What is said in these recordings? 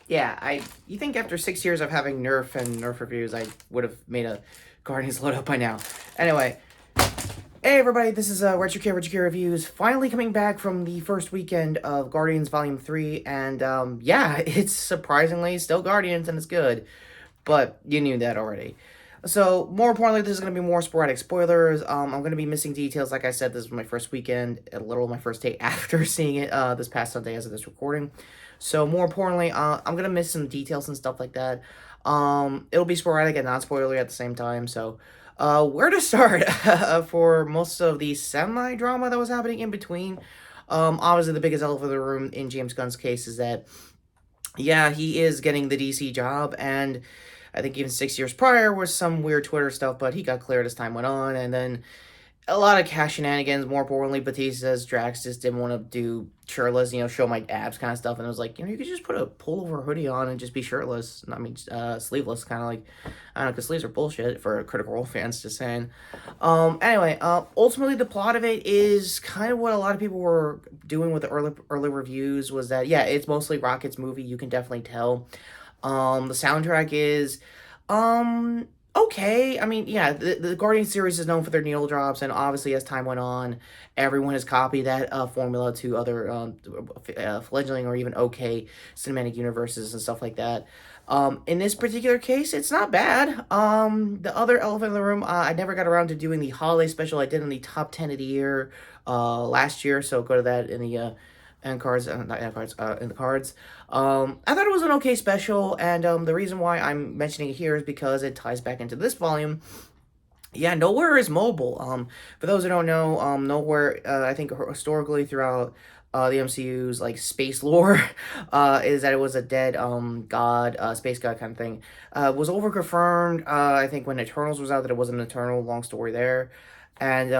You think after 6 years of having Nerf and Nerf reviews, I would have made a Guardians load up by now. Anyway, hey everybody, this is Retrokid Reviews, finally coming back from the first weekend of Guardians Volume 3, and it's surprisingly still Guardians and it's good, but you knew that already. So, more importantly, this is going to be more sporadic spoilers. I'm going to be missing details. Like I said, this was my first weekend, a little my first day after seeing it this past Sunday as of this recording. So, more importantly, I'm going to miss some details and stuff like that. It'll be sporadic and non spoilery at the same time. So, where to start for most of the semi drama that was happening in between? Obviously, the biggest elephant in the room in James Gunn's case is that, yeah, he is getting the DC job, and I think even 6 years prior was some weird Twitter stuff, but he got cleared as time went on, and then a lot of cash shenanigans. More importantly, Batista says Drax just didn't want to do shirtless, show my abs kind of stuff, and it was like, you could just put a pullover hoodie on and just be shirtless. I mean, sleeveless, kind of like, I don't know, because sleeves are bullshit for Critical Role fans, just saying. Anyway, ultimately, the plot of it is kind of what a lot of people were doing with the early reviews, was that, yeah, it's mostly Rocket's movie, you can definitely tell. The soundtrack is, okay. I mean, yeah, the Guardian series is known for their needle drops, and obviously as time went on, everyone has copied that formula to other fledgling or even okay cinematic universes and stuff like that. In this particular case, it's not bad. The other elephant in the room, I never got around to doing the holiday special I did in the top 10 of the year last year, so go to that in the and cards, not end cards, in the cards. I thought it was an okay special, and the reason why I'm mentioning it here is because it ties back into this volume. Yeah, Nowhere is mobile. For those who don't know, Nowhere, I think historically throughout the MCU's like space lore, is that it was a dead god, space god kind of thing. Was over confirmed. I think when Eternals was out that it was an Eternal. Long story there. And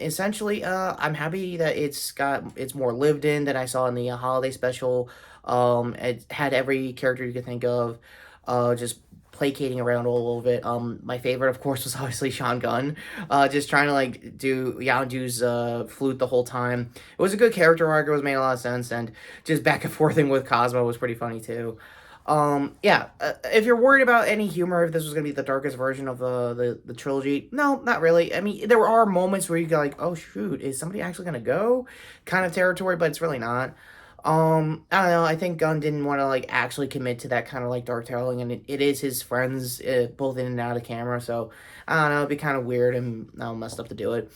essentially, I'm happy that it's more lived in than I saw in the holiday special. It had every character you could think of, just placating around all of it. My favorite, of course, was obviously Sean Gunn, just trying to like do Yondu's flute the whole time. It was a good character arc. It was made a lot of sense, and just back and forthing with Cosmo was pretty funny too. If you're worried about any humor, if this was gonna be the darkest version of the trilogy, no, not really. I mean, there are moments where you go like, oh shoot, is somebody actually gonna go, kind of territory, but it's really not. I don't know. I think Gunn didn't want to like actually commit to that kind of like dark telling, and it is his friends, both in and out of camera. So I don't know. It'd be kind of weird and messed up to do it.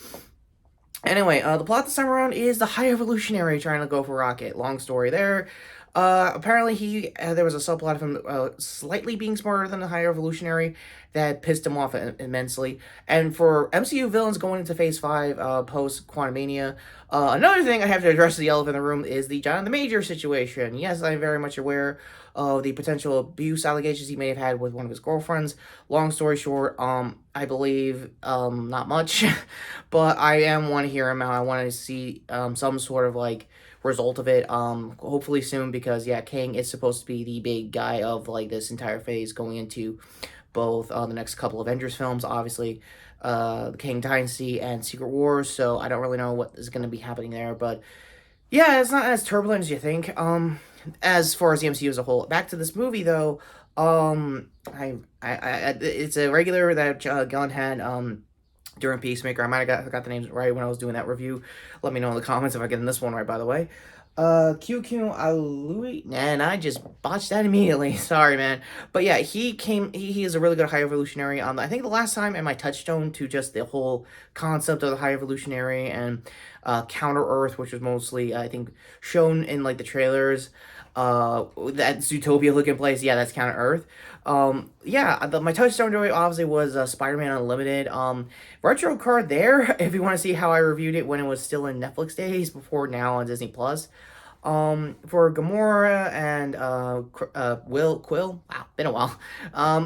Anyway, the plot this time around is the High Evolutionary trying to go for Rocket. Long story there. Apparently there was a subplot of him slightly being smarter than the High Evolutionary that pissed him off immensely. And for MCU villains going into Phase 5 post Quantumania, another thing I have to address the elephant in the room is the John the Major situation. Yes, I'm very much aware of the potential abuse allegations he may have had with one of his girlfriends. Long story short, I believe not much, but I want to hear him out. I want to see some sort of like result of it hopefully soon, because yeah, Kang is supposed to be the big guy of like this entire phase going into both the next couple Avengers films, obviously the Kang Dynasty and Secret Wars. So I don't really know what is going to be happening there, but yeah, it's not as turbulent as you think. As far as the MCU as a whole, back to this movie though, it's a regular that Gunn had during Peacemaker. I might have got the names right when I was doing that review. Let me know in the comments if I get this one right, by the way. QQ Alui, and I just botched that immediately. Sorry, man. But yeah, he is a really good High Evolutionary. I think the last time in my touchstone to just the whole concept of the High Evolutionary and Counter Earth, which was mostly, I think, shown in like the trailers. That Zootopia looking place, yeah, that's Counter Earth. My touchstone to it obviously was Spider-Man Unlimited. Retro card there, if you want to see how I reviewed it when it was still in Netflix days, before now on Disney Plus. For Gamora and Quill, wow, been a while.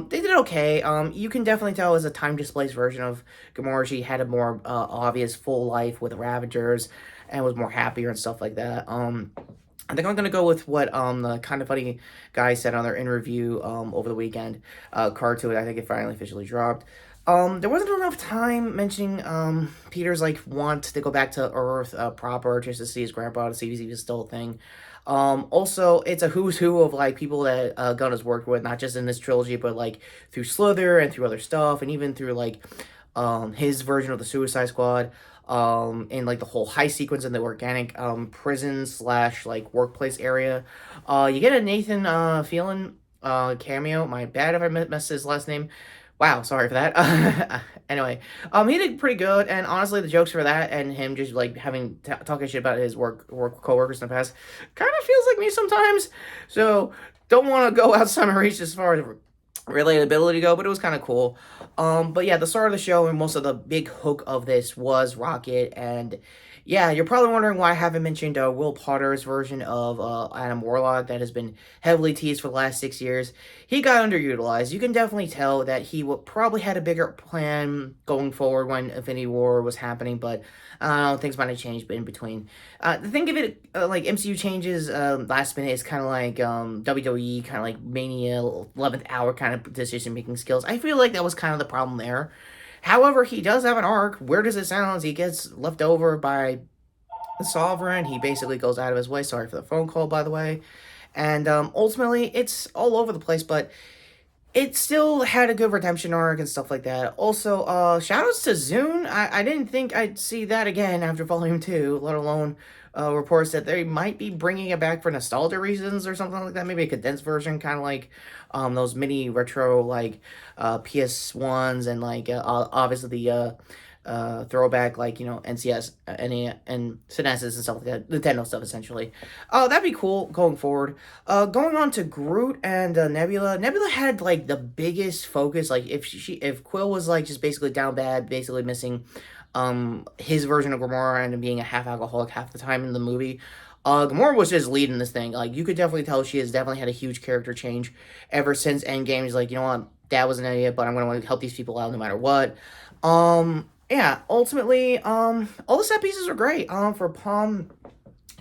They did okay. You can definitely tell it was a time displaced version of Gamora. She had a more obvious full life with Ravagers and was more happier and stuff like that. I think I'm gonna go with what the Kind of Funny guy said on their interview over the weekend. Card to it, I think it finally officially dropped. There wasn't enough time mentioning Peter's like want to go back to Earth proper just to see his grandpa to see if he was still a thing. Also, it's a who's who of like people that Gunn has worked with, not just in this trilogy, but like through Slither and through other stuff, and even through like his version of the Suicide Squad. In like the whole heist sequence in the organic prison slash like workplace area. You get a Nathan Phelan cameo. My bad if I messed his last name. Wow, sorry for that. Anyway, he did pretty good, and honestly, the jokes for that and him just like having talking shit about his work coworkers in the past kind of feels like me sometimes. So don't want to go outside my reach as far as relatability go, but it was kind of cool. But yeah, the start of the show and most of the big hook of this was Rocket, and yeah, you're probably wondering why I haven't mentioned Will Potter's version of Adam Warlock that has been heavily teased for the last 6 years. He got underutilized. You can definitely tell that he probably had a bigger plan going forward when Infinity War was happening, but things might have changed in between. Think of it like MCU changes last minute is kind of like WWE, kind of like Mania 11th hour kind of decision making skills. I feel like that was kind of the problem there. However, he does have an arc. Where does it sound? He gets left over by the Sovereign. He basically goes out of his way. Sorry for the phone call, by the way. And ultimately, it's all over the place, but it still had a good redemption arc and stuff like that. Also, shoutouts to Zune. I didn't think I'd see that again after Volume 2, let alone reports that they might be bringing it back for nostalgia reasons or something like that. Maybe a condensed version, kind of like those mini retro, like PS1s and like obviously the throwback, like, NCS, NA, and Synesys and stuff like that, Nintendo stuff, essentially. That'd be cool going forward. Going on to Groot and Nebula. Nebula had, like, the biggest focus, like, if Quill was, like, just basically down bad, basically missing, his version of Gamora and being a half alcoholic half the time in the movie, Gamora was just leading this thing. Like, you could definitely tell she has definitely had a huge character change ever since Endgame. He's like, you know what, Dad was an idiot, but I'm gonna help these people out no matter what. Yeah, ultimately, all the set pieces were great. For Palm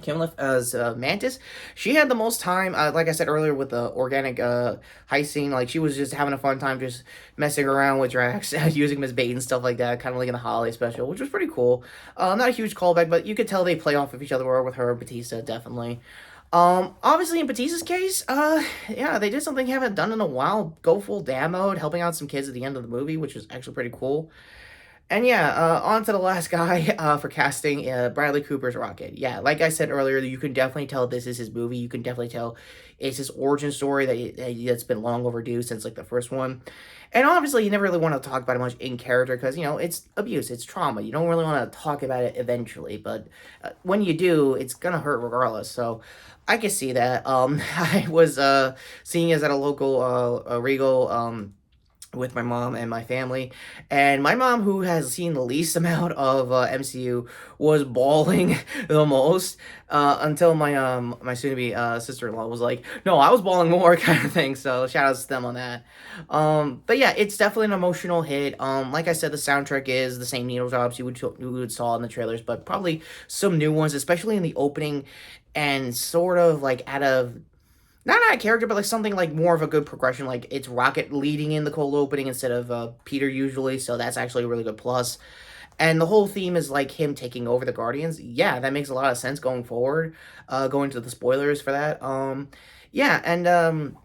Kimliff as Mantis, she had the most time. Like I said earlier, with the organic heist scene, like she was just having a fun time, just messing around with Drax, using him as bait and stuff like that, kind of like in the holiday special, which was pretty cool. Not a huge callback, but you could tell they play off of each other more with her and Batista, definitely. Obviously in Batista's case, yeah, they did something they haven't done in a while. Go full dad mode, helping out some kids at the end of the movie, which was actually pretty cool. And yeah, on to the last guy for casting, Bradley Cooper's Rocket. Yeah, like I said earlier, you can definitely tell this is his movie. You can definitely tell it's his origin story that's been long overdue since like the first one. And obviously, you never really want to talk about it much in character because, it's abuse, it's trauma. You don't really want to talk about it eventually, but when you do, it's going to hurt regardless. So I can see that. I was seeing us at a local Regal. With my mom and my family, and my mom, who has seen the least amount of MCU, was bawling the most until my soon-to-be sister-in-law was like, no, I was bawling more, kind of thing. So shout outs to them on that. But yeah, it's definitely an emotional hit. Like I said, the soundtrack is the same needle drops you would saw in the trailers, but probably some new ones, especially in the opening, and sort of like out of not out of character, but like something like more of a good progression. Like it's Rocket leading in the cold opening instead of Peter usually, so that's actually a really good plus. And the whole theme is like him taking over the Guardians. Yeah, that makes a lot of sense going forward. Going to the spoilers for that. Yeah, and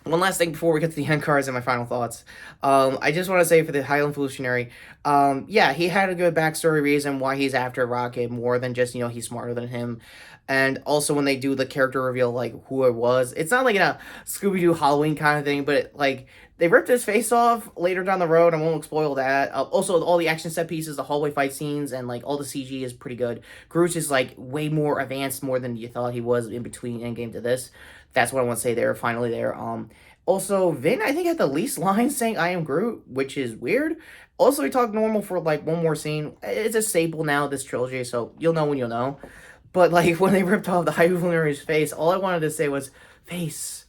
one last thing before we get to the end cards and my final thoughts. I just want to say for the Highland Evolutionary, yeah, he had a good backstory reason why he's after Rocket more than just, he's smarter than him. And also when they do the character reveal, like, who it was, it's not like in a Scooby-Doo Halloween kind of thing, but like, they ripped his face off later down the road. I won't spoil that. Also, all the action set pieces, the hallway fight scenes, and like all the CG is pretty good. Groot is like way more advanced, more than you thought he was in between Endgame to this. That's what I want to say there, finally there. Also, Vin, I think, had the least lines saying I am Groot, which is weird. Also, he talked normal for, like, one more scene. It's a staple now, this trilogy, so you'll know when you'll know. But, like, when they ripped off the High Evolutionary's face, all I wanted to say was, face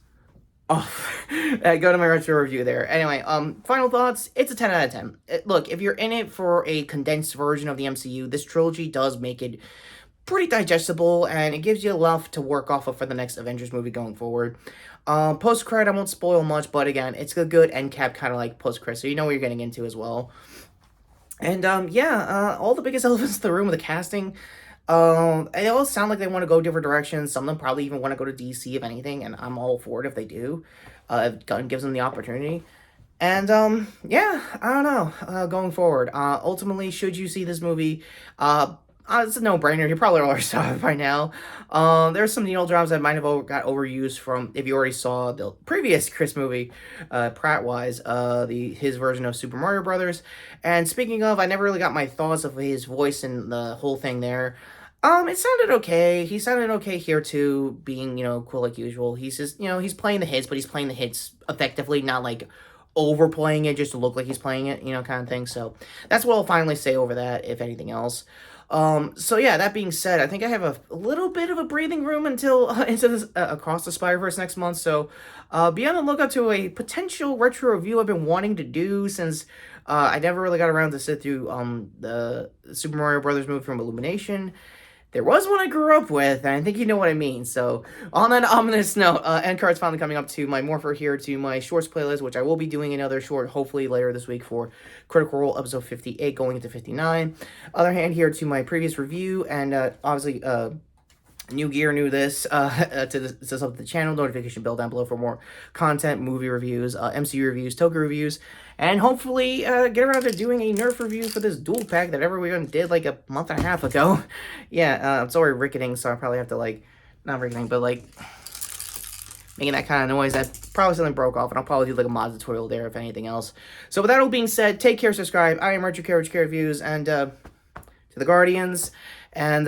off. Go to my retro review there. Anyway, final thoughts. It's a 10 out of 10. Look, if you're in it for a condensed version of the MCU, this trilogy does make it pretty digestible, and it gives you enough to work off of for the next Avengers movie going forward. Post-credit, I won't spoil much, but again, it's a good end cap, kind of like post-credit, so you know what you're getting into as well. And yeah, all the biggest elephants in the room with the casting. They all sound like they want to go different directions. Some of them probably even want to go to DC, if anything, and I'm all for it if they do. If Gunn gives them the opportunity. And yeah, I don't know. Going forward, ultimately, should you see this movie, it's a no-brainer. You probably already saw it by now. There's some needle drops that might have got overused from if you already saw the previous Chris movie, Pratt-wise, the his version of Super Mario Brothers. And speaking of, I never really got my thoughts of his voice and the whole thing there. It sounded okay. He sounded okay here too, being, cool like usual. He's just, he's playing the hits, but he's playing the hits effectively, not like overplaying it just to look like he's playing it, kind of thing. So that's what I'll finally say over that, if anything else. So yeah, that being said, I think I have a little bit of a breathing room until into this Across the Spider-Verse next month. So be on the lookout to a potential retro review I've been wanting to do since I never really got around to sit through the Super Mario Brothers movie from Illumination. There was one I grew up with, and I think you know what I mean. So, on that ominous note, end card's finally coming up to my Morpher here, to my shorts playlist, which I will be doing another short, hopefully later this week for Critical Role episode 58 going into 59. Other hand here to my previous review, and obviously, new gear, new this, to sub the channel, notification bell down below for more content, movie reviews, MCU reviews, Toku reviews, and hopefully get around to doing a Nerf review for this dual pack that everyone did like a month and a half ago. Yeah, I'm sorry ricketing, so I probably have to like, not ricketing, but like making that kind of noise. That probably something broke off, and I'll probably do like a mod tutorial there if anything else. So with that all being said, take care, subscribe. I am Retrokid Reviews, and to the Guardians. And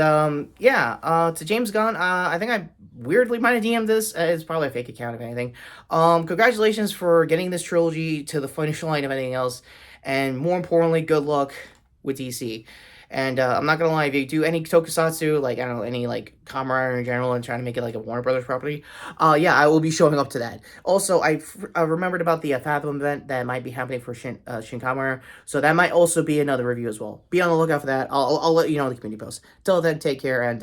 yeah, to James Gunn, I think I weirdly might have DM'd this. It's probably a fake account, if anything. Congratulations for getting this trilogy to the finish line, if anything else. And more importantly, good luck with DC. And I'm not gonna lie, if you do any tokusatsu, like, I don't know, any, like, Kamen Rider in general and trying to make it, like, a Warner Brothers property, yeah, I will be showing up to that. Also, I remembered about the Fathom event that might be happening for Shin Kamen Rider, so that might also be another review as well. Be on the lookout for that. I'll let you know in the community post. Till then, take care, and,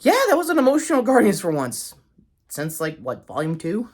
yeah, that was an emotional Guardians for once. Since, like, what, Volume 2?